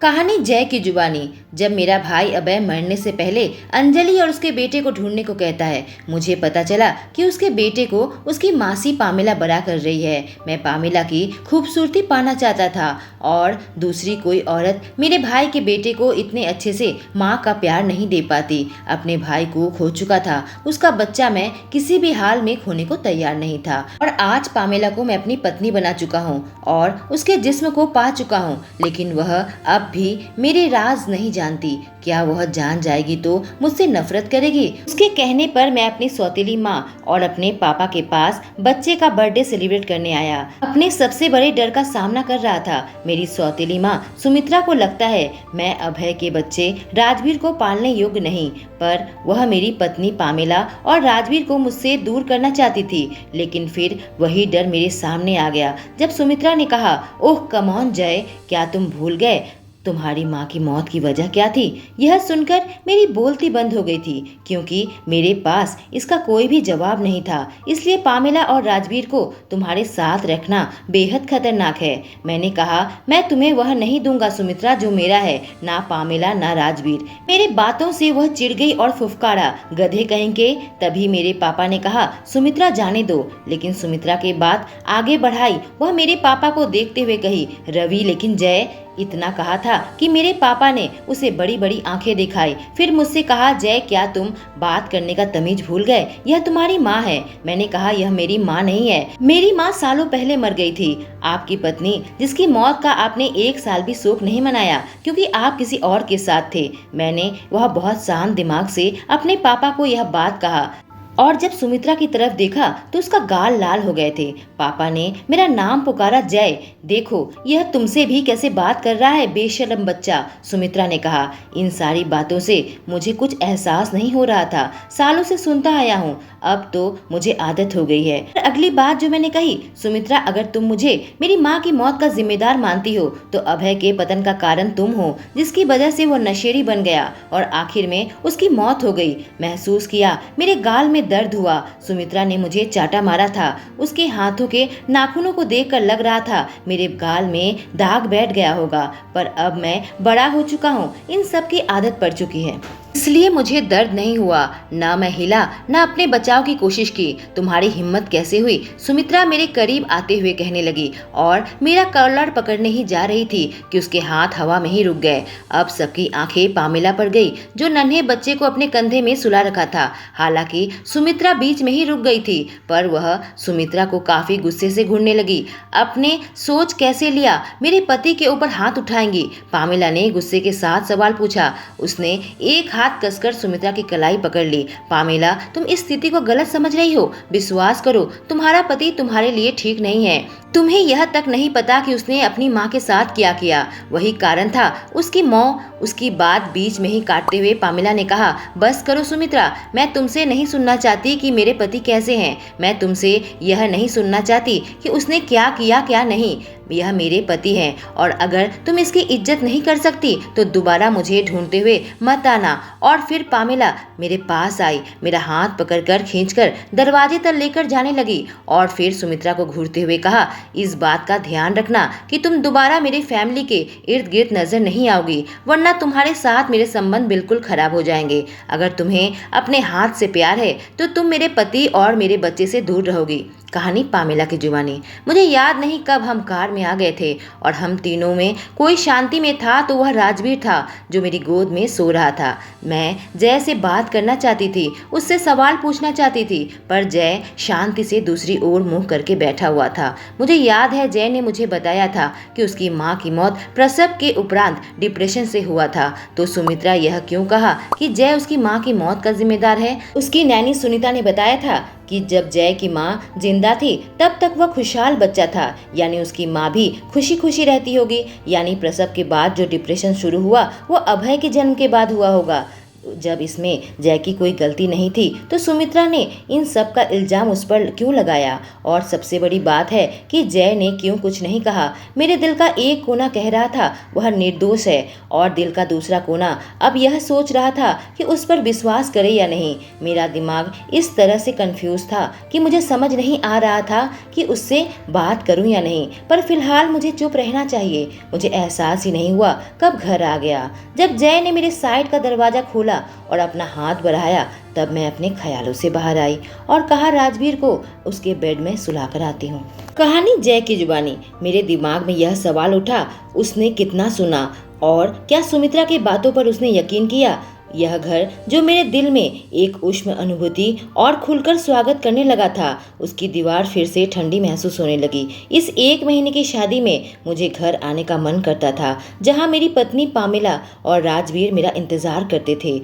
कहानी जय की जुबानी। जब मेरा भाई अभय मरने से पहले अंजलि और उसके बेटे को ढूंढने को कहता है, मुझे पता चला कि उसके बेटे को उसकी मासी पामिला बड़ा कर रही है। मैं पामिला की खूबसूरती पाना चाहता था और दूसरी कोई औरत मेरे भाई के बेटे को इतने अच्छे से माँ का प्यार नहीं दे पाती। अपने भाई को खो चुका था, उसका बच्चा मैं किसी भी हाल में खोने को तैयार नहीं था। और आज पामिला को मैं अपनी पत्नी बना चुका हूँ और उसके जिस्म को पा चुका हूँ, लेकिन वह अब भी मेरे राज नहीं जानती। क्या वह जान जाएगी तो मुझसे नफरत करेगी? उसके कहने पर मैं अपनी सौतेली माँ और अपने पापा के पास बच्चे का बर्थडे सेलिब्रेट करने आया। अपने सबसे बड़े डर का सामना कर रहा था। मेरी सौतेली माँ सुमित्रा को लगता है मैं अभय के बच्चे राजवीर को पालने योग्य नहीं, पर वह मेरी पत्नी पामिला और राजवीर को मुझसे दूर करना चाहती थी। लेकिन फिर वही डर मेरे सामने आ गया जब सुमित्रा ने कहा, ओह कम ऑन जय, क्या तुम भूल गए तुम्हारी माँ की मौत की वजह क्या थी? यह सुनकर मेरी बोलती बंद हो गई थी, क्योंकि मेरे पास इसका कोई भी जवाब नहीं था। इसलिए पामिला और राजवीर को तुम्हारे साथ रखना बेहद खतरनाक है। मैंने कहा, मैं तुम्हें वह नहीं दूंगा सुमित्रा जो मेरा है, ना पामिला ना राजवीर। मेरे बातों से वह चिढ़ गई और फुफकारा, गधे कहेंगे। तभी मेरे पापा ने कहा, सुमित्रा जाने दो। लेकिन सुमित्रा के बात आगे बढ़ाई। वह मेरे पापा को देखते हुए कही, रवि लेकिन जय। इतना कहा था कि मेरे पापा ने उसे बड़ी बड़ी आंखें दिखाई। फिर मुझसे कहा, जय क्या तुम बात करने का तमीज भूल गए? यह तुम्हारी माँ है। मैंने कहा, यह मेरी माँ नहीं है। मेरी माँ सालों पहले मर गई थी। आपकी पत्नी जिसकी मौत का आपने 1 साल भी शोक नहीं मनाया क्योंकि आप किसी और के साथ थे। मैंने वह बहुत शांत दिमाग से अपने पापा को यह बात कहा और जब सुमित्रा की तरफ देखा तो उसका गाल लाल हो गए थे। पापा ने मेरा नाम पुकारा, जय देखो यह तुमसे भी कैसे बात कर रहा है बेशर्म बच्चा। सुमित्रा ने कहा, इन सारी बातों से मुझे कुछ एहसास नहीं हो रहा था। सालों से सुनता आया हूँ, अब तो मुझे आदत हो गई है। अगली बात जो मैंने कही, सुमित्रा अगर तुम मुझे मेरी माँ की मौत का जिम्मेदार मानती हो तो अभय के पतन का कारण तुम हो, जिसकी वजह से वो नशेड़ी बन गया और आखिर में उसकी मौत हो गई। महसूस किया मेरे गाल में दर्द हुआ। सुमित्रा ने मुझे चाटा मारा था। उसके हाथों के नाखूनों को देखकर लग रहा था मेरे गाल में दाग बैठ गया होगा, पर अब मैं बड़ा हो चुका हूँ, इन सब की आदत पड़ चुकी है, इसलिए मुझे दर्द नहीं हुआ। ना मैं हिला ना अपने बचाव की कोशिश की। तुम्हारी हिम्मत कैसे हुई? सुमित्रा मेरे करीब आते हुए कहने लगी और मेरा कॉलर पकड़ने ही जा रही थी कि उसके हाथ हवा में ही रुक गए। अब सबकी आंखें पामिला पर गई जो नन्हे बच्चे को अपने कंधे में सुला रखा था। हालांकि सुमित्रा बीच में ही रुक गई थी, पर वह सुमित्रा को काफी गुस्से से घूरने लगी। अपने सोच कैसे लिया मेरे पति के ऊपर हाथ उठाएंगी? पामिला ने गुस्से के साथ सवाल पूछा। उसने एक हाथ कसकर सुमित्रा की कलाई पकड़ ली। पामिला, तुम इस स्थिति को गलत समझ रही हो। विश्वास करो, तुम्हारा पति तुम्हारे लिए ठीक नहीं है। तुम्हें यह तक नहीं पता कि उसने अपनी माँ के साथ क्या किया। वही कारण था उसकी मौत। उसकी बात बीच में ही काटते हुए पामिला ने कहा, बस करो सुमित्रा, मैं तुमसे नहीं सुनना चाहती कि मेरे पति कैसे हैं। मैं तुमसे यह नहीं सुनना चाहती कि उसने क्या किया क्या नहीं। यह मेरे पति हैं और अगर तुम इसकी इज्जत नहीं कर सकती तो दोबारा मुझे ढूंढते हुए मत आना। और फिर पामिला मेरे पास आई, मेरा हाथ पकड़कर खींचकर दरवाजे तक लेकर जाने लगी और फिर सुमित्रा को घूरते हुए कहा, इस बात का ध्यान रखना कि तुम दोबारा मेरी फैमिली के इर्द गिर्द नजर नहीं आओगी, वरना तुम्हारे साथ मेरे संबंध बिल्कुल खराब हो जाएंगे। अगर तुम्हें अपने हाथ से प्यार है तो तुम मेरे पति और मेरे बच्चे से दूर रहोगी। कहानी पामिला की जुबानी। मुझे याद नहीं कब हम कार में आ गए थे और हम तीनों में कोई शांति में था तो वह राजवीर था जो मेरी गोद में सो रहा था। मैं जय से बात करना चाहती थी, उससे सवाल पूछना चाहती थी, पर जय शांति से दूसरी ओर मुंह करके बैठा हुआ था। मुझे याद है जय ने मुझे बताया था कि उसकी माँ की मौत प्रसव के उपरांत डिप्रेशन से हुआ था। तो सुमित्रा यह क्यों कहा कि जय उसकी माँ की मौत का जिम्मेदार है? उसकी नैनी सुनीता ने बताया था कि जब जय की माँ जिंदा थी तब तक वह खुशहाल बच्चा था, यानी उसकी माँ भी खुशी खुशी रहती होगी। यानी प्रसव के बाद जो डिप्रेशन शुरू हुआ वो अभय के जन्म के बाद हुआ होगा। जब इसमें जय की कोई गलती नहीं थी तो सुमित्रा ने इन सब का इल्जाम उस पर क्यों लगाया? और सबसे बड़ी बात है कि जय ने क्यों कुछ नहीं कहा। मेरे दिल का एक कोना कह रहा था वह निर्दोष है और दिल का दूसरा कोना अब यह सोच रहा था कि उस पर विश्वास करे या नहीं। मेरा दिमाग इस तरह से कंफ्यूज था कि मुझे समझ नहीं आ रहा था कि उससे बात करूं या नहीं, पर फिलहाल मुझे चुप रहना चाहिए। मुझे एहसास ही नहीं हुआ कब घर आ गया। जब जय ने मेरे साइड का दरवाजा खोला और अपना हाथ बढ़ाया तब मैं अपने ख्यालों से बाहर आई और कहा राजवीर को उसके बेड में सुलाकर आती हूँ। कहानी जय की जुबानी। मेरे दिमाग में यह सवाल उठा, उसने कितना सुना और क्या सुमित्रा की बातों पर उसने यकीन किया? यह घर जो मेरे दिल में एक उष्ण अनुभूति और खुलकर स्वागत करने लगा था, उसकी दीवार फिर से ठंडी महसूस होने लगी। इस 1 महीने की शादी में मुझे घर आने का मन करता था जहां मेरी पत्नी पामेला और राजवीर मेरा इंतजार करते थे।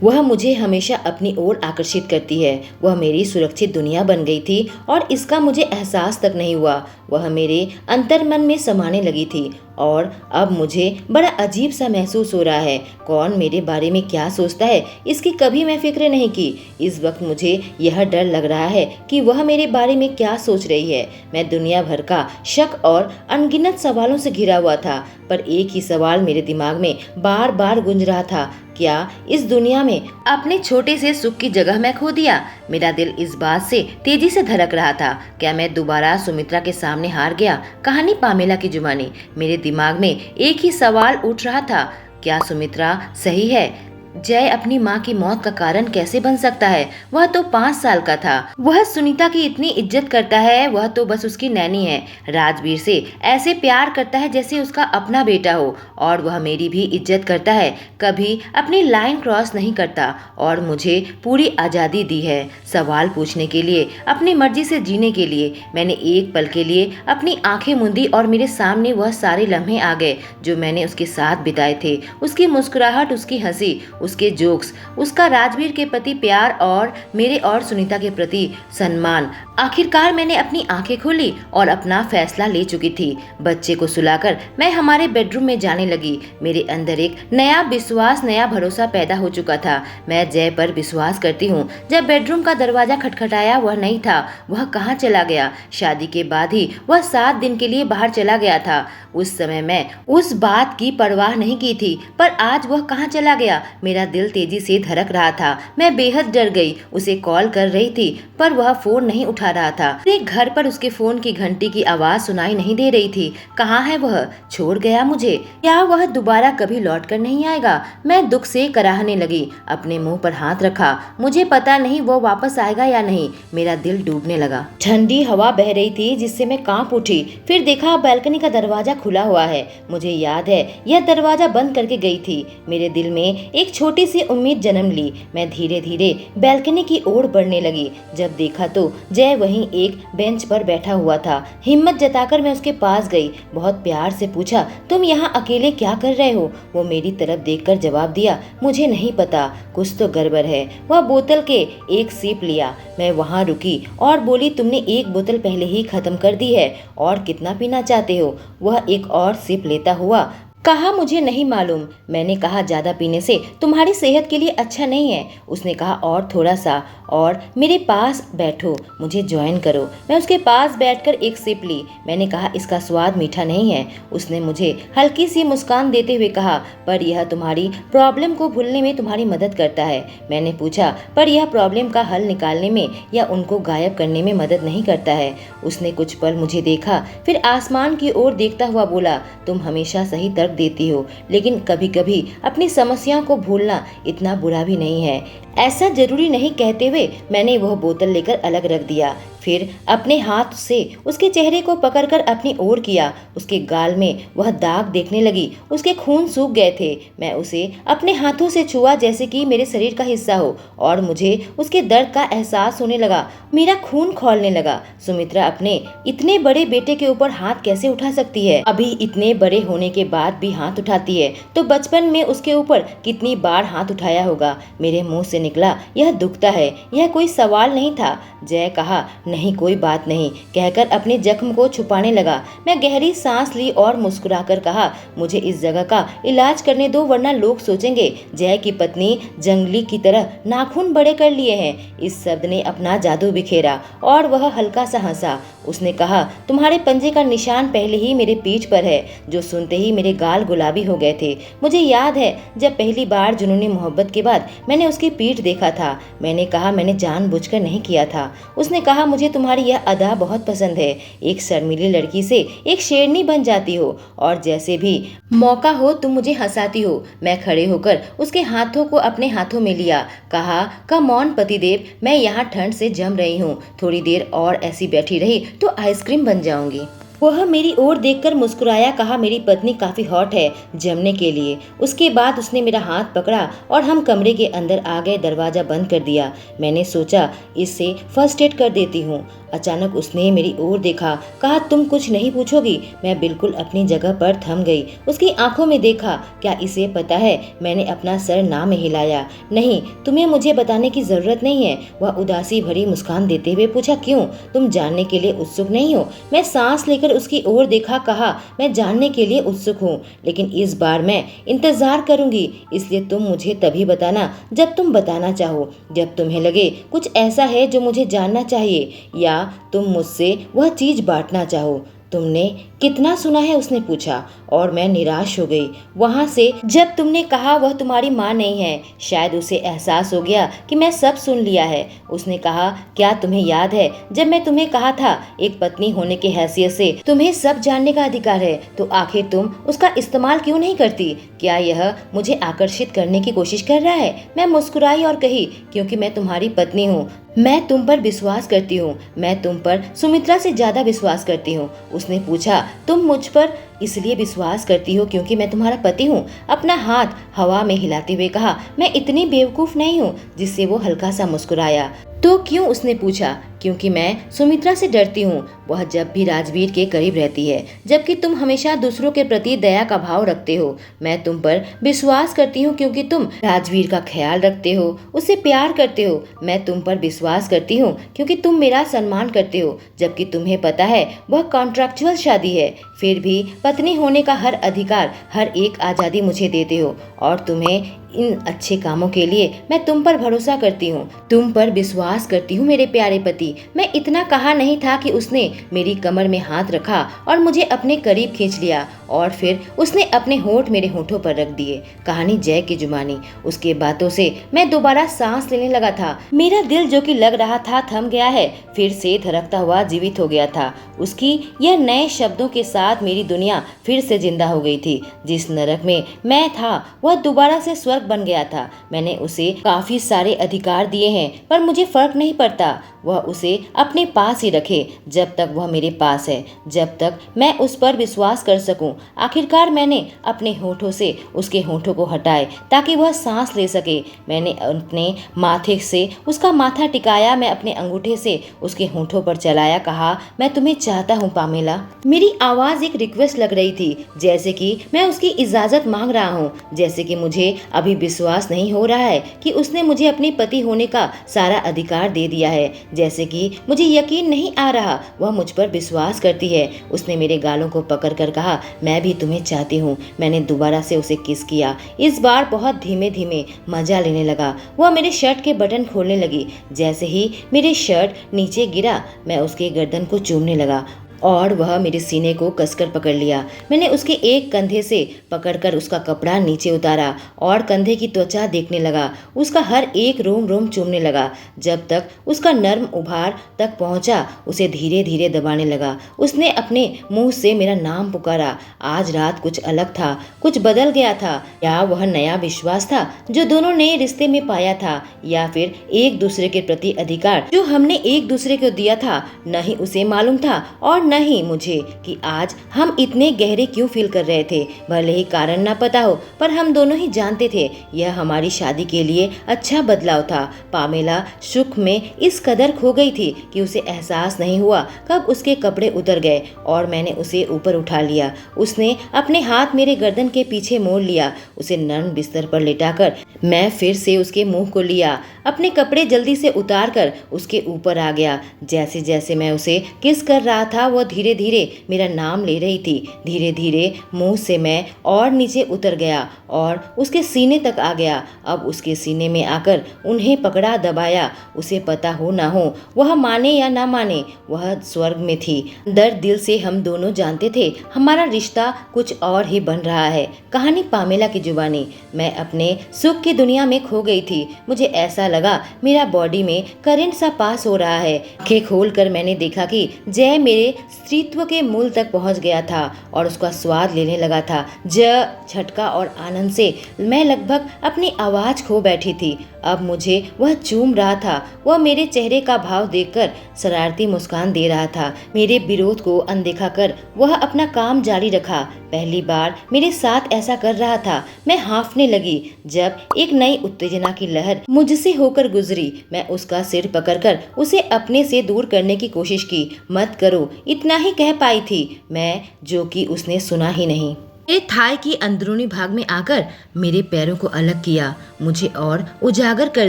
वह मुझे हमेशा अपनी ओर आकर्षित करती है। वह मेरी सुरक्षित दुनिया बन गई थी और इसका मुझे एहसास तक नहीं हुआ। वह मेरे अंतर्मन में समाने लगी थी और अब मुझे बड़ा अजीब सा महसूस हो रहा है। कौन मेरे बारे में क्या सोचता है इसकी कभी मैं फिक्र नहीं की। इस वक्त मुझे यह डर लग रहा है कि वह मेरे बारे में क्या सोच रही है। मैं दुनिया भर का शक और अनगिनत सवालों से घिरा हुआ था, पर एक ही सवाल मेरे दिमाग में बार बार गूंज रहा था, क्या इस दुनिया में अपने छोटे से सुख की जगह मैं खो दिया? मेरा दिल इस बात से तेजी से धड़क रहा था, क्या मैं दोबारा सुमित्रा के सामने हार गया? कहानी पामेला की जुबानी। मेरे दिमाग में एक ही सवाल उठ रहा था, क्या सुमित्रा सही है? जय अपनी माँ की मौत का कारण कैसे बन सकता है? वह तो 5 साल का था। वह सुनीता की इतनी इज्जत करता है, वह तो बस उसकी नैनी है। राजवीर से ऐसे प्यार करता है जैसे उसका अपना बेटा हो और वह मेरी भी इज्जत करता है, कभी अपनी लाइन क्रॉस नहीं करता और मुझे पूरी आज़ादी दी है सवाल पूछने के लिए, अपनी मर्जी से जीने के लिए। मैंने एक पल के लिए अपनी आंखें मूंदी और मेरे सामने वह सारे लम्हे आ गए जो मैंने उसके साथ बिताए थे। उसकी मुस्कुराहट, उसकी हंसी, उसके जोक्स, उसका राजवीर के प्रति प्यार और मेरे और सुनीता के प्रति सम्मान। आखिरकार मैंने अपनी आंखें खोली और अपना फैसला ले चुकी थी। बच्चे को सुलाकर मैं हमारे बेडरूम में जाने लगी। मेरे अंदर एक नया विश्वास, नया भरोसा पैदा हो चुका था। मैं जय पर विश्वास करती हूँ। जब बेडरूम का दरवाजा खटखटाया, वह नहीं था। वह कहाँ चला गया? शादी के बाद ही वह 7 दिन के लिए बाहर चला गया था। उस समय मैं उस बात की परवाह नहीं की थी, पर आज वह कहाँ चला गया? मेरा दिल तेजी से धड़क रहा था। मैं बेहद डर गई। उसे कॉल कर रही थी पर वह फोन नहीं उठा रहा था। पूरे घर पर उसके फोन की घंटी की आवाज सुनाई नहीं दे रही थी। कहाँ है वह? छोड़ गया मुझे? क्या वह दोबारा कभी लौट कर नहीं आएगा? मैं दुख से कराहने लगी। अपने मुंह पर हाथ रखा। मुझे पता नहीं वो वापस आएगा या नहीं। मेरा दिल डूबने लगा। ठंडी हवा बह रही थी जिससे मैं कांप उठी। फिर देखा बालकनी का दरवाजा खुला हुआ है। मुझे याद है यह दरवाजा बंद करके गई थी। मेरे दिल में एक छोटी सी उम्मीद जन्म ली। मैं धीरे धीरे बालकनी की ओर बढ़ने लगी। जब देखा तो जय वहीं एक बेंच पर बैठा हुआ था। हिम्मत जताकर मैं उसके पास गई। बहुत प्यार से पूछा, तुम यहाँ अकेले क्या कर रहे हो? वो मेरी तरफ देखकर जवाब दिया, मुझे नहीं पता, कुछ तो गड़बड़ है। वह बोतल के एक सिप लिया। मैं वहाँ रुकी और बोली, तुमने एक बोतल पहले ही खत्म कर दी है, और कितना पीना चाहते हो? वह एक और सिप लेता हुआ कहा, मुझे नहीं मालूम। मैंने कहा, ज्यादा पीने से तुम्हारी सेहत के लिए अच्छा नहीं है। उसने कहा, और थोड़ा सा, और मेरे पास बैठो, मुझे ज्वाइन करो। मैं उसके पास बैठकर एक सिप ली। मैंने कहा, इसका स्वाद मीठा नहीं है। उसने मुझे हल्की सी मुस्कान देते हुए कहा, पर यह तुम्हारी प्रॉब्लम को भूलने में तुम्हारी मदद करता है। मैंने पूछा, पर यह प्रॉब्लम का हल निकालने में या उनको गायब करने में मदद नहीं करता है। उसने कुछ पल मुझे देखा, फिर आसमान की ओर देखता हुआ बोला, तुम हमेशा सही तर्क देती हो, लेकिन कभी कभी अपनी समस्याओं को भूलना इतना बुरा भी नहीं है। ऐसा जरूरी नहीं। कहते हुए मैंने वह बोतल लेकर अलग रख दिया। फिर अपने हाथ से उसके चेहरे को पकड़कर अपनी ओर किया। उसके गाल में वह दाग देखने लगी। उसके खून सूख गए थे। मैं उसे अपने हाथों से छुआ जैसे कि मेरे शरीर का हिस्सा हो, और मुझे उसके दर्द का एहसास होने लगा। मेरा खून खौलने लगा। सुमित्रा अपने इतने बड़े बेटे के ऊपर हाथ कैसे उठा सकती है? अभी इतने बड़े होने के बाद भी हाथ उठाती है तो बचपन में उसके ऊपर कितनी बार हाथ उठाया होगा। मेरे मुंह से निकला, यह दुखता है। यह कोई सवाल नहीं था। जय कहा, नहीं कोई बात नहीं, कहकर अपने जख्म को छुपाने लगा। मैं गहरी सांस ली और मुस्कुराकर कहा, मुझे इस जगह का इलाज करने दो, वरना लोग सोचेंगे जय की पत्नी जंगली की तरह नाखून बड़े कर लिए हैं। इस शब्द ने अपना जादू बिखेरा और वह हल्का सा हंसा। उसने कहा, तुम्हारे पंजे का निशान पहले ही मेरे पीठ पर है। जो सुनते ही मेरे गाल गुलाबी हो गए थे। मुझे याद है जब पहली बार जुनूनी मोहब्बत के बाद मैंने उसकी पीठ देखा था। मैंने कहा, मैंने जानबूझकर नहीं किया था। उसने कहा, मुझे तुम्हारी यह अदा बहुत पसंद है। एक शर्मीली लड़की से एक शेरनी बन जाती हो और जैसे भी मौका हो तुम मुझे हंसाती हो। मैं खड़े होकर उसके हाथों को अपने हाथों में लिया। कहा, कम ऑन पतिदेव, मैं यहाँ ठंड से जम रही हूँ। थोड़ी देर और ऐसी बैठी रही तो आइसक्रीम बन जाऊंगी। वह मेरी ओर देखकर मुस्कुराया। कहा, मेरी पत्नी काफी हॉट है जमने के लिए। उसके बाद उसने मेरा हाथ पकड़ा और हम कमरे के अंदर आ गए। दरवाजा बंद कर दिया। मैंने सोचा इससे फर्स्ट एड कर देती हूँ। अचानक उसने मेरी ओर देखा। कहा, तुम कुछ नहीं पूछोगी? मैं बिल्कुल अपनी जगह पर थम गई। उसकी आंखों में देखा। क्या इसे पता है? मैंने अपना सर ना में हिलाया। नहीं, तुम्हें मुझे बताने की जरूरत नहीं है। वह उदासी भरी मुस्कान देते हुए पूछा, क्यों? तुम जानने के लिए उत्सुक नहीं हो? मैं सांस लेकर उसकी ओर देखा। कहा, मैं जानने के लिए उत्सुक हूँ, लेकिन इस बार मैं इंतजार करूंगी। इसलिए तुम मुझे तभी बताना जब तुम बताना चाहो, जब तुम्हें लगे कुछ ऐसा है जो मुझे जानना चाहिए, या तुम मुझसे वह चीज बांटना चाहो। तुमने कितना सुना है? उसने पूछा और मैं निराश हो गई वहां से जब तुमने कहा वह तुम्हारी माँ नहीं है। शायद उसे एहसास हो गया कि मैं सब सुन लिया है। उसने कहा, क्या तुम्हें याद है जब मैं तुम्हें कहा था एक पत्नी होने की हैसियत से तुम्हें सब जानने का अधिकार है, तो आखिर तुम उसका इस्तेमाल क्यों नहीं करती? क्या यह मुझे आकर्षित करने की कोशिश कर रहा है? मैं मुस्कुराई और कही, क्योंकि मैं तुम्हारी पत्नी हूँ। मैं तुम पर विश्वास करती हूँ। मैं तुम पर सुमित्रा से ज्यादा विश्वास करती हूँ। उसने पूछा, तुम मुझ पर इसलिए विश्वास करती हो क्योंकि मैं तुम्हारा पति हूँ? अपना हाथ हवा में हिलाते हुए कहा, मैं इतनी बेवकूफ नहीं हूँ। जिससे वो हल्का सा मुस्कुराया। तो क्यों? उसने पूछा। क्योंकि मैं सुमित्रा से डरती हूँ। वह जब भी राजवीर के करीब रहती है, जबकि तुम हमेशा दूसरों के प्रति दया का भाव रखते हो। मैं तुम पर विश्वास करती हूँ क्योंकि तुम राजवीर का ख्याल रखते हो, उससे प्यार करते हो। मैं तुम पर विश्वास करती हूँ क्योंकि तुम मेरा सम्मान करते हो, जबकि तुम्हें पता है वह कॉन्ट्रैक्चुअल शादी है। फिर भी पत्नी होने का हर अधिकार, हर एक आज़ादी मुझे देते हो, और तुम्हें इन अच्छे कामों के लिए मैं तुम पर भरोसा करती हूँ, तुम पर विश्वास करती हूँ मेरे प्यारे पति। मैं इतना कहा नहीं था कि उसने मेरी कमर में हाथ रखा और मुझे अपने करीब खींच लिया, और फिर उसने अपने होंठ मेरे होंठों पर रख दिए। कहानी जय की जुबानी। उसके बातों से मैं दोबारा सांस लेने लगा था। मेरा दिल जो कि लग रहा था थम गया है, फिर से धड़कता हुआ जीवित हो गया था। उसकी यह नए शब्दों के साथ मेरी दुनिया फिर से जिंदा हो गई थी। जिस नरक में मैं था वह दोबारा से स्वर्ग बन गया था। मैंने उसे काफी सारे अधिकार दिए हैं, पर मुझे फर्क नहीं पड़ता। वह उसे अपने पास ही रखे जब तक वह मेरे पास है, जब तक मैं उस पर विश्वास कर सकूं। आखिरकार मैंने अपने होठों से उसके होठों को हटाए ताकि वह सांस ले सके। मैंने अपने माथे से उसका माथा टिकाया। मैं अपने अंगूठे से उसके होठों पर चलाया। कहा, मैं तुम्हें चाहता हूँ पामेला। मेरी आवाज एक रिक्वेस्ट लग रही थी, जैसे कि मैं उसकी इजाजत मांग रहा हूँ, जैसे कि मुझे अभी विश्वास नहीं हो रहा है कि उसने मुझे अपने पति होने का सारा अधिकार दे दिया है, जैसे कि मुझे यकीन नहीं आ रहा वह मुझ पर विश्वास करती है। उसने मेरे गालों को पकड़कर कहा, मैं भी तुम्हें चाहती हूँ। मैंने दोबारा से उसे किस किया, इस बार बहुत धीमे धीमे, मजा लेने लगा। वह मेरे शर्ट के बटन खोलने लगी। जैसे ही मेरे शर्ट नीचे गिरा, मैं उसके गर्दन को चूमने लगा और वह मेरे सीने को कसकर पकड़ लिया। मैंने उसके एक कंधे से पकड़कर उसका कपड़ा नीचे उतारा और कंधे की त्वचा देखने लगा। उसका हर एक रोम रोम चूमने लगा। जब तक उसका नर्म उभार तक पहुंचा, उसे धीरे धीरे दबाने लगा। उसने अपने मुंह से मेरा नाम पुकारा। आज रात कुछ अलग था, कुछ बदल गया था। या वह नया विश्वास था जो दोनों नए रिश्ते में पाया था, या फिर एक दूसरे के प्रति अधिकार जो हमने एक दूसरे को दिया था। न ही उसे मालूम था और न ही मुझे कि आज हम इतने गहरे क्यों फील कर रहे थे। भले ही कारण ना पता हो, पर हम दोनों ही जानते थे यह हमारी शादी के लिए अच्छा बदलाव था। पामेला सुख में इस कदर खो गई थी कि उसे एहसास नहीं हुआ कब उसके कपड़े उतर गए और मैंने उसे ऊपर उठा लिया। उसने अपने हाथ मेरे गर्दन के पीछे मोड़ लिया। उसे नर्म बिस्तर पर लेटाकर मैं फिर से उसके मुंह को लिया। अपने कपड़े जल्दी से उतार कर उसके ऊपर आ गया। जैसे जैसे मैं उसे किस कर रहा था, वह धीरे धीरे मेरा नाम ले रही थी। धीरे धीरे मुंह से मैं और नीचे उतर गया और उसके सीने तक आ गया। अब उसके सीने में आकर उन्हें पकड़ा, दबाया। उसे पता हो ना हो, वह माने या ना माने, वह स्वर्ग में थी। दर्द दिल से हम दोनों जानते थे हमारा रिश्ता कुछ और ही बन रहा है। कहानी पामेला की जुबानी। मैं अपने सुख की दुनिया में खो गई थी। मुझे ऐसा लगा मेरा बॉडी में करंट सा पास हो रहा है। आंखें खोलकर मैंने देखा कि जय मेरे स्त्रीत्व के मूल तक पहुंच गया था और उसका स्वाद लेने लगा था। झटका और आनंद से मैं लगभग अपनी आवाज खो बैठी थी। अब मुझे वह चूम रहा था। वह मेरे चेहरे का भाव देखकर शरारती मुस्कान दे रहा था। मेरे विरोध को अनदेखा कर वह अपना काम जारी रखा। पहली बार मेरे साथ ऐसा कर रहा था। मैं हाँफने लगी जब एक नई उत्तेजना की लहर मुझसे होकर गुजरी। मैं उसका सिर पकड़कर उसे अपने से दूर करने की कोशिश की। मत करो, इतना ही कह पाई थी मैं, जो कि उसने सुना ही नहीं। मेरे थाई की अंदरूनी भाग में आकर मेरे पैरों को अलग किया, मुझे और उजागर कर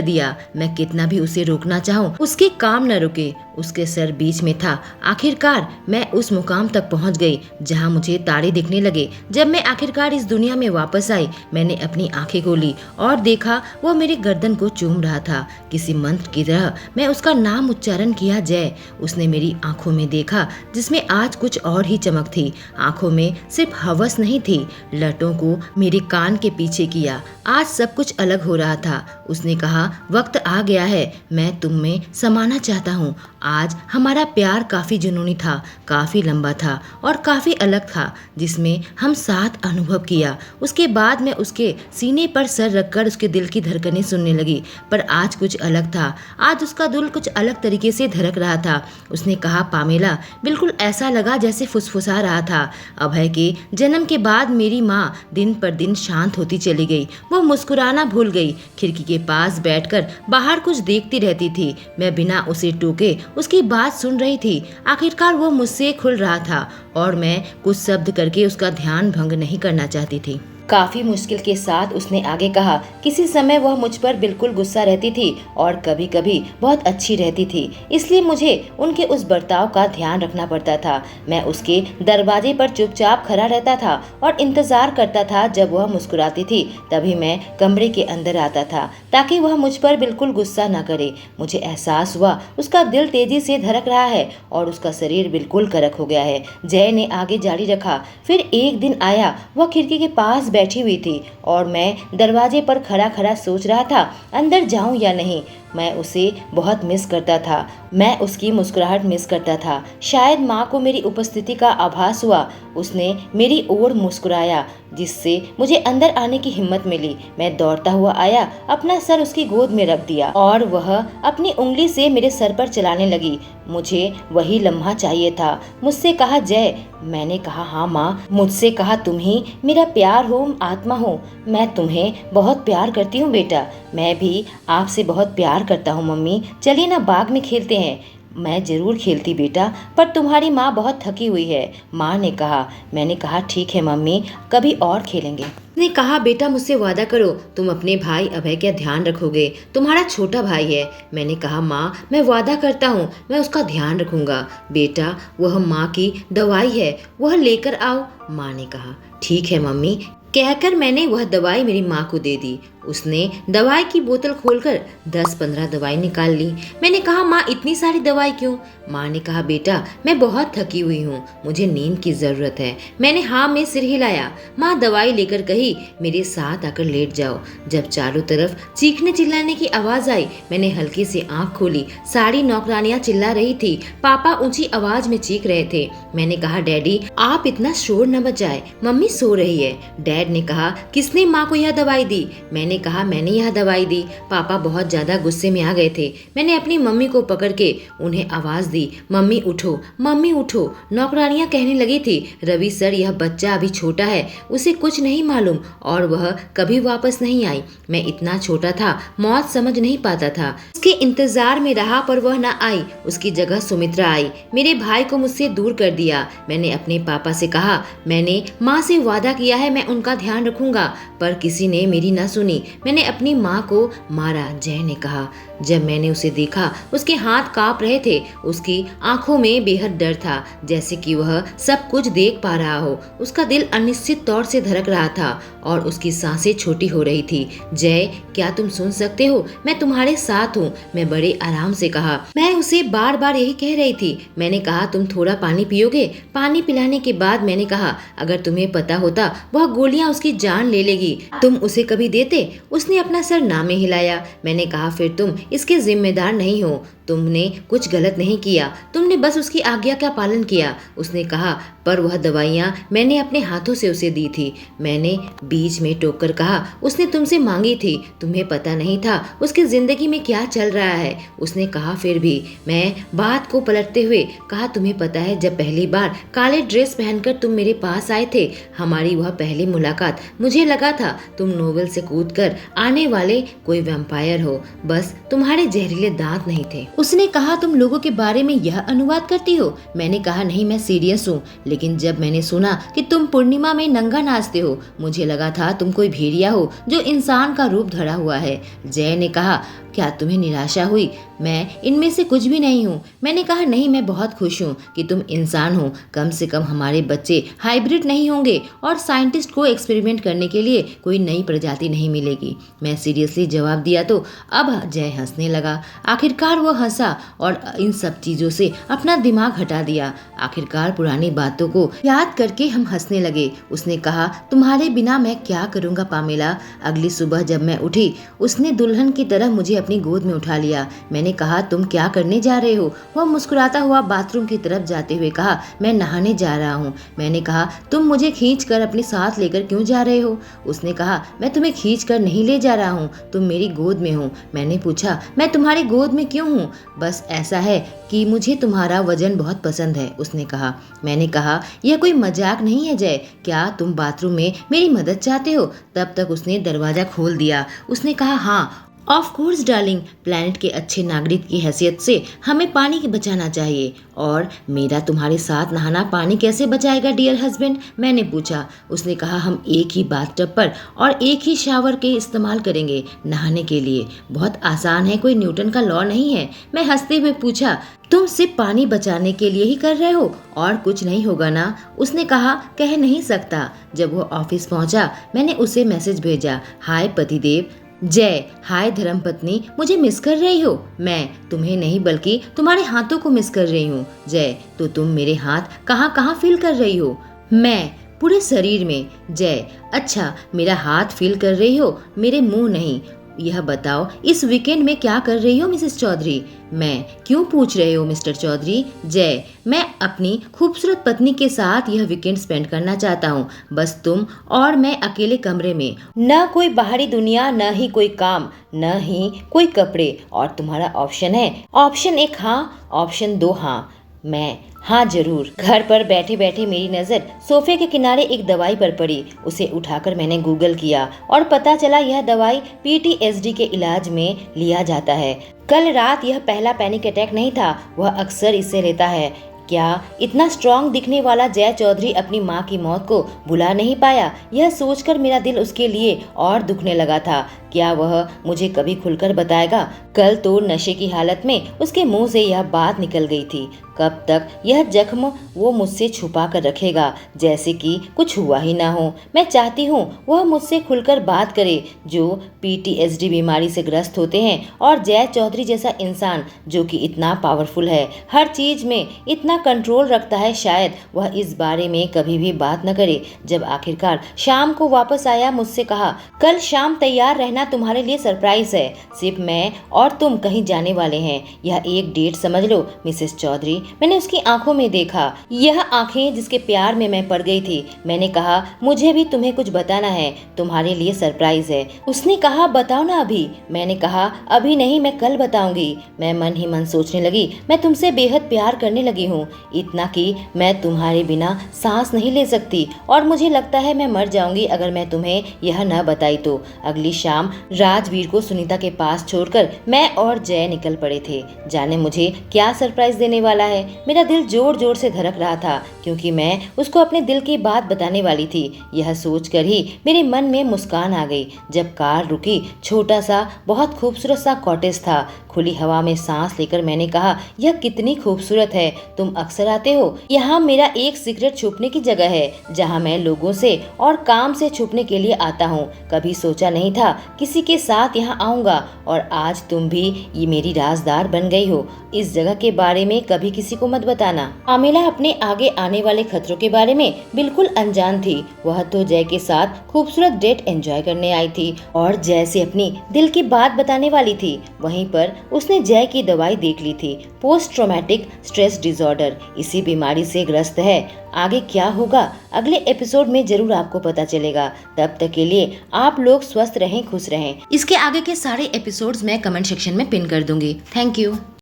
दिया। मैं कितना भी उसे रोकना चाहूं, उसके काम न रुके। उसके सर बीच में था। आखिरकार मैं उस मुकाम तक पहुंच गई जहां मुझे तारे दिखने लगे। जब मैं आखिरकार इस दुनिया में वापस आई, मैंने अपनी आंखें खोली और देखा वह मेरे गर्दन को चूम रहा था। किसी मंत्र की तरह मैं उसका नाम उच्चारण किया, जय। उसने मेरी आंखों में देखा जिसमें आज कुछ और ही चमक थी। आंखों में सिर्फ हवस नहीं थी। लटों को मेरे कान के पीछे किया। आज सब कुछ अलग हो रहा था। उसने कहा, वक्त आ गया है, मैं तुम में समाना चाहता हूँ। आज हमारा प्यार काफी जुनूनी था, काफी लंबा था और काफी अलग था, जिसमें हम साथ अनुभव किया। उसके बाद मैं उसके सीने पर सर रखकर उसके दिल की धड़कनें सुनने लगी। पर आज कुछ अलग था। आज उसका दिल कुछ अलग तरीके से धड़क रहा था। उसने कहा, पामेला, बिल्कुल ऐसा लगा जैसे फुसफुसा रहा था। अभय के जन्म के बाद मेरी माँ दिन पर दिन शांत होती चली गई। वह मुस्कुराना भूल गई। खिड़की के पास बैठकर बाहर कुछ देखती रहती थी। मैं बिना उसे टोके उसकी बात सुन रही थी। आखिरकार वो मुझसे खुल रहा था और मैं कुछ शब्द करके उसका ध्यान भंग नहीं करना चाहती थी। काफी मुश्किल के साथ उसने आगे कहा, किसी समय वह मुझ पर बिल्कुल गुस्सा रहती थी और कभी कभी बहुत अच्छी रहती थी, इसलिए मुझे उनके उस बर्ताव का ध्यान रखना पड़ता था। मैं उसके दरवाजे पर चुपचाप खड़ा रहता था और इंतजार करता था जब वह मुस्कुराती थी। तभी मैं कमरे के अंदर आता था ताकि वह मुझ पर बिल्कुल गुस्सा न करे। मुझे एहसास हुआ उसका दिल तेजी से धड़क रहा है और उसका शरीर बिल्कुल करक हो गया है। जय ने आगे जारी रखा, फिर एक दिन आया, वह खिड़की के पास बैठी हुई थी और मैं दरवाजे पर खड़ा खड़ा सोच रहा था अंदर जाऊं या नहीं। मैं उसे बहुत मिस करता था। मैं उसकी मुस्कुराहट मिस करता था। शायद माँ को मेरी उपस्थिति का आभास हुआ। उसने मेरी ओर मुस्कुराया जिससे मुझे अंदर आने की हिम्मत मिली। मैं दौड़ता हुआ आया, अपना सर उसकी गोद में रख दिया और वह अपनी उंगली से मेरे सर पर चलाने लगी। मुझे वही लम्हा चाहिए था। मुझसे कहा, जय। मैंने कहा, हाँ माँ। मुझसे कहा, तुम ही मेरा प्यार हो, आत्मा हो। मैं तुम्हें बहुत प्यार करती हूँ बेटा। मैं भी आपसे बहुत प्यार करता हूँ मम्मी। चलिए ना बाग में खेलते हैं। मैं जरूर खेलती बेटा, पर तुम्हारी माँ बहुत थकी हुई है, माँ ने कहा। मैंने कहा, ठीक है मम्मी, कभी और खेलेंगे। उसने कहा, बेटा मुझसे वादा करो तुम अपने भाई अभय का ध्यान रखोगे, तुम्हारा छोटा भाई है। मैंने कहा, माँ मैं वादा करता हूँ मैं उसका ध्यान रखूंगा। बेटा वह माँ की दवाई है, वह लेकर आओ, माँ ने कहा। ठीक है मम्मी, कहकर मैंने वह दवाई मेरी माँ को दे दी। उसने दवाई की बोतल खोलकर 10-15 दवाई निकाल ली। मैंने कहा, माँ इतनी सारी दवाई क्यों? माँ ने कहा, बेटा मैं बहुत थकी हुई हूँ, मुझे नींद की जरूरत है। मैंने हाँ में सिर हिलाया। माँ दवाई लेकर कही, मेरे साथ आकर लेट जाओ। जब चारों तरफ चीखने चिल्लाने की आवाज आई, मैंने हल्की से आंख खोली। सारी नौकरानियां चिल्ला रही थी। पापा ऊंची आवाज में चीख रहे थे। मैंने कहा, डैडी आप इतना शोर न मचाए, मम्मी सो रही है। डैड ने कहा, किसने माँ को यह दवाई दी? मैंने कहा, मैंने यह दवाई दी। पापा बहुत ज्यादा गुस्से में आ गए थे। मैंने अपनी मम्मी को पकड़ के उन्हें आवाज दी, मम्मी उठो, मम्मी उठो। नौकरानियां कहने लगी थी, रवि सर यह बच्चा अभी छोटा है, उसे कुछ नहीं मालूम और वह कभी वापस नहीं आई। मैं इतना छोटा था, मौत समझ नहीं पाता था। उसके इंतजार में रहा पर वह न आई। उसकी जगह सुमित्रा आई। मेरे भाई को मुझसे दूर कर दिया। मैंने अपने पापा से कहा, मैंने माँ से वादा किया है मैं उनका ध्यान रखूंगा, पर किसी ने मेरी न सुनी। मैंने अपनी माँ को मारा, जय ने कहा। जब मैंने उसे देखा, उसके हाथ कांप रहे थे। उसकी आंखों में बेहद डर था, जैसे कि वह सब कुछ देख पा रहा हो। उसका दिल अनिश्चित तौर से धड़क रहा था और उसकी सांसें छोटी हो रही थी। जय, क्या तुम सुन सकते हो? मैं तुम्हारे साथ हूँ, मैं बड़े आराम से कहा। मैं उसे बार बार यही कह रही थी। मैंने कहा, तुम थोड़ा पानी पियोगे? पानी पिलाने के बाद मैंने कहा, अगर तुम्हें पता होता वह गोलियां उसकी जान ले लेगी, तुम उसे कभी देते? उसने अपना सर ना में हिलाया। मैंने कहा, फिर तुम इसके जिम्मेदार नहीं हो, तुमने कुछ गलत नहीं किया, तुमने बस उसकी आज्ञा का पालन किया। उसने कहा, पर वह दवाइयाँ मैंने अपने हाथों से उसे दी थी। मैंने बीच में टोक कर कहा, उसने तुमसे मांगी थी, तुम्हें पता नहीं था उसकी जिंदगी में क्या चल रहा है। उसने कहा, फिर भी। मैं बात को पलटते हुए कहा, तुम्हें पता है जब पहली बार काले ड्रेस पहनकर तुम मेरे पास आए थे, हमारी वह पहली मुलाकात, मुझे लगा था तुम नोवेल से कूद कर आने वाले कोई वैम्पायर हो, बस तुम्हारे जहरीले दांत नहीं थे। उसने कहा, तुम लोगों के बारे में यह अनुवाद करती हो? मैंने कहा, नहीं, मैं सीरियस हूँ। लेकिन जब मैंने सुना कि तुम पूर्णिमा में नंगा नाचते हो, मुझे लगा था तुम कोई भेड़िया हो जो इंसान का रूप धरा हुआ है। जय ने कहा, क्या तुम्हें निराशा हुई? मैं इनमें से कुछ भी नहीं हूँ। मैंने कहा, नहीं, मैं बहुत खुश हूँ कि तुम इंसान हो। कम से कम हमारे बच्चे हाइब्रिड नहीं होंगे और साइंटिस्ट को एक्सपेरिमेंट करने के लिए कोई नई प्रजाति नहीं मिलेगी। मैं सीरियसली जवाब दिया तो अब जय हंसने लगा। आखिरकार वो हंसा और इन सब चीज़ों से अपना दिमाग हटा दिया। आखिरकार पुरानी बातों को याद करके हम हंसने लगे। उसने कहा, तुम्हारे बिना मैं क्या करूँगा पामेला? अगली सुबह जब मैं उठी, उसने दुल्हन की तरह मुझे अपनी गोद में उठा लिया। मैंने कहा, तुम क्या करने जा रहे हो? वह मुस्कुराता हुआ बाथरूम की तरफ जाते हुए कहा, मैं नहाने जा रहा हूँ। मैंने कहा, तुम मुझे खींच कर अपने साथ लेकर क्यों जा रहे हो? उसने कहा, मैं तुम्हें खींच कर नहीं ले जा रहा हूँ, तुम मेरी गोद में हो। मैंने पूछा, मैं तुम्हारी गोद में क्यों हूँ? बस ऐसा है कि मुझे तुम्हारा वजन बहुत पसंद है, उसने कहा। मैंने कहा, यह कोई मजाक नहीं है जय, क्या तुम बाथरूम में मेरी मदद चाहते हो? तब तक उसने दरवाजा खोल दिया। उसने कहा, हाँ ऑफ कोर्स डार्लिंग, प्लैनेट के अच्छे नागरिक की हैसियत से हमें पानी की बचाना चाहिए। और मेरा तुम्हारे साथ नहाना पानी कैसे बचाएगा डियर हस्बैंड? मैंने पूछा। उसने कहा, हम एक ही बाथटब पर और एक ही शावर के इस्तेमाल करेंगे नहाने के लिए। बहुत आसान है, कोई न्यूटन का लॉ नहीं है। मैं हंसते हुए पूछा, तुम सिर्फ पानी बचाने के लिए ही कर रहे हो और कुछ नहीं होगा ना? उसने कहा, कह नहीं सकता। जब वो ऑफिस पहुंचा, मैंने उसे मैसेज भेजा, हाय पतिदेव। जय, हाय धर्मपत्नी, मुझे मिस कर रही हो? मैं तुम्हें नहीं बल्कि तुम्हारे हाथों को मिस कर रही हूँ। जय, तो तुम मेरे हाथ कहाँ कहाँ फील कर रही हो? मैं पूरे शरीर में। जय, अच्छा, मेरा हाथ फील कर रही हो, मेरे मुंह नहीं। यह बताओ, इस वीकेंड में क्या कर रही हो मिसेस चौधरी? मैं, क्यों पूछ रहे हो मिस्टर चौधरी? जय, मैं अपनी खूबसूरत पत्नी के साथ यह वीकेंड स्पेंड करना चाहता हूँ, बस तुम और मैं अकेले कमरे में, न कोई बाहरी दुनिया, न ही कोई काम, न ही कोई कपड़े। और तुम्हारा ऑप्शन है? ऑप्शन 1 हाँ, ऑप्शन 2 हाँ। मैं, हाँ जरूर। घर पर बैठे बैठे मेरी नज़र सोफे के किनारे एक दवाई पर पड़ी। उसे उठाकर मैंने गूगल किया और पता चला यह दवाई PTSD के इलाज में लिया जाता है। कल रात यह पहला पैनिक अटैक नहीं था, वह अक्सर इसे लेता है। क्या इतना स्ट्रांग दिखने वाला जय चौधरी अपनी माँ की मौत को भुला नहीं पाया? यह सोचकर मेरा दिल उसके लिए और दुखने लगा था। क्या वह मुझे कभी खुलकर बताएगा? कल तो नशे की हालत में उसके मुंह से यह बात निकल गई थी। कब तक यह जख्म वो मुझसे छुपा कर रखेगा, जैसे कि कुछ हुआ ही ना हो? मैं चाहती हूँ वह मुझसे खुलकर बात करे, जो PTSD बीमारी से ग्रस्त होते हैं, और जय चौधरी जैसा इंसान जो कि इतना पावरफुल है, हर चीज में इतना कंट्रोल रखता है, शायद वह इस बारे में कभी भी बात न करे। जब आखिरकार शाम को वापस आया, मुझसे कहा, कल शाम तैयार रहना कहना तुम्हारे लिए सरप्राइज है। सिर्फ मैं और तुम कहीं जाने वाले हैं। यह एक डेट समझ लो मिसेस चौधरी। मैंने उसकी आंखों में देखा, यह आंखें जिसके प्यार में मैं पड़ गई थी। मैंने कहा मुझे भी तुम्हें कुछ बताना है, तुम्हारे लिए सरप्राइज है। उसने कहा बताओ ना अभी। मैंने कहा अभी नहीं, मैं कल बताऊंगी। मैं मन ही मन सोचने लगी मैं तुमसे बेहद प्यार करने लगी हूँ, इतना कि मैं तुम्हारे बिना सांस नहीं ले सकती और मुझे लगता है मैं मर जाऊंगी अगर मैं तुम्हें यह न बताई तो। अगली शाम राजवीर को सुनीता के पास छोड़कर मैं और जय निकल पड़े थे। जाने मुझे क्या सरप्राइज देने वाला है। मेरा दिल जोर जोर से धड़क रहा था क्योंकि मैं उसको अपने दिल की बात बताने वाली थी। यह सोचकर ही मेरे मन में मुस्कान आ गई। जब कार रुकी, छोटा सा बहुत खूबसूरत सा कॉटेज था। खुली हवा में सांस लेकर मैंने कहा यह कितनी खूबसूरत है, तुम अक्सर आते हो। यहाँ मेरा एक सीक्रेट छुपने की जगह है जहाँ मैं लोगों से और काम से छुपने के लिए आता हूँ। कभी सोचा नहीं था किसी के साथ यहाँ आऊँगा और आज तुम भी ये मेरी राजदार बन गई हो। इस जगह के बारे में कभी किसी को मत बताना। आमिला अपने आगे आने वाले खतरों के बारे में बिल्कुल अनजान थी। वह तो जय के साथ खूबसूरत डेट एंजॉय करने आई थी और जय से अपनी दिल की बात बताने वाली थी। वहीं पर उसने जय की दवाई देख ली थी, पोस्ट ट्रॉमेटिक स्ट्रेस डिसऑर्डर। इसी बीमारी से ग्रस्त है। आगे क्या होगा अगले एपिसोड में जरूर आपको पता चलेगा। तब तक के लिए आप लोग स्वस्थ रहें, खुश रहें। इसके आगे के सारे एपिसोड्स मैं कमेंट सेक्शन में पिन कर दूंगी। Thank you.